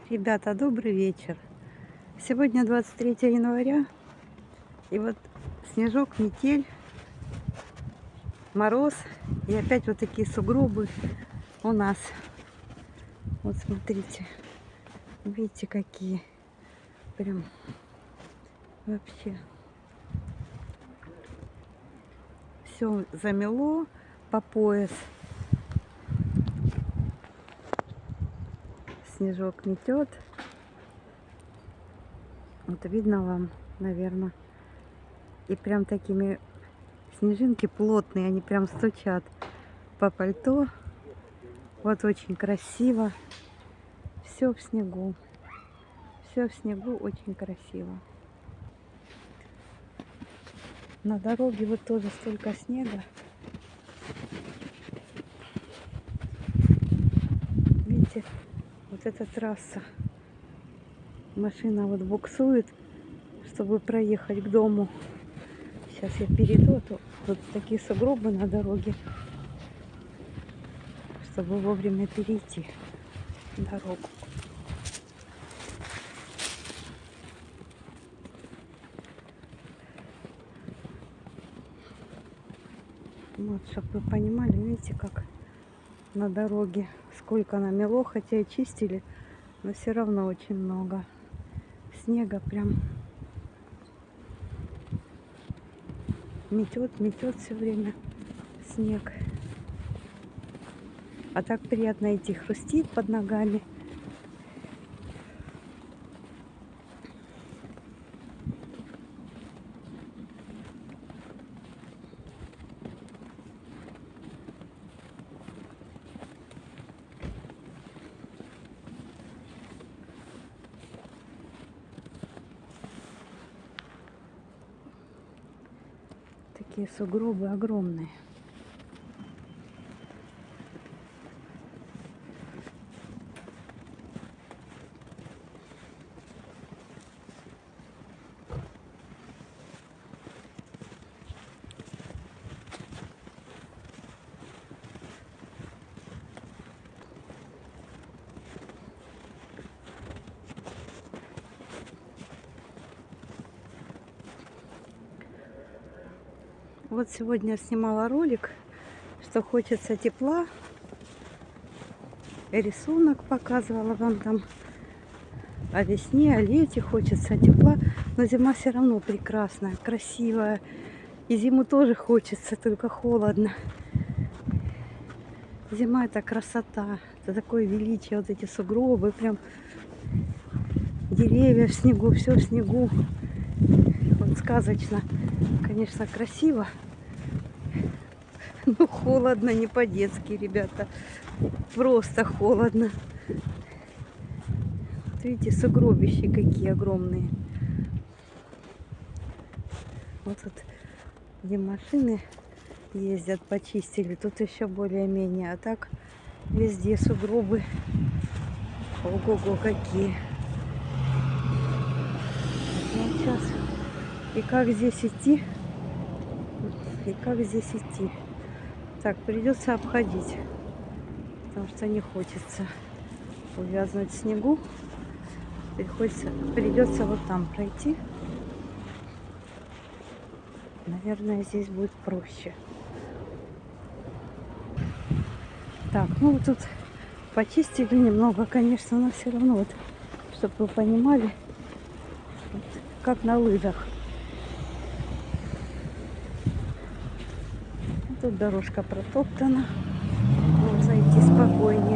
Ребята, добрый вечер. Сегодня 23 января, и вот снежок, метель, мороз, и опять вот такие сугробы у нас. Вот смотрите, видите, какие прям вообще все замело по пояс. Снежок метет. Вот видно вам, наверное. И прям такими снежинки плотные, они прям стучат по пальто. Вот очень красиво. Все в снегу. Все в снегу, очень красиво. На дороге вот тоже столько снега. Видите, вот эта трасса. Машина вот буксует, чтобы проехать к дому. Сейчас я перейду, а то вот такие сугробы на дороге, чтобы вовремя перейти дорогу. Вот, чтобы вы понимали, видите, как на дороге сколько намело, хотя и чистили, но все равно очень много снега, прям метет все время снег. А так приятно идти, хрустит под ногами. Такие сугробы огромные. Вот сегодня снимала ролик, что хочется тепла. Рисунок показывала вам там о весне, о лете, хочется тепла. Но зима все равно прекрасная, красивая. И зиму тоже хочется, только холодно. Зима — это красота, это такое величие, вот эти сугробы, прям деревья в снегу, все в снегу. Вот сказочно, конечно, красиво. Ну, холодно, не по-детски, ребята. Просто холодно. Вот видите, сугробища какие огромные. Вот тут, где машины ездят, почистили. Тут еще более-менее. А так везде сугробы. Ого-го, какие. Ну, сейчас. И как здесь идти? И как здесь идти? Так, придется обходить. Потому что не хочется увязнуть в снегу. Придется вот там пройти. Наверное, здесь будет проще. Так, ну вот тут почистили немного, конечно, но все равно, вот, чтобы вы понимали, вот, как на лыжах. Тут дорожка протоптана. Можно идти спокойнее.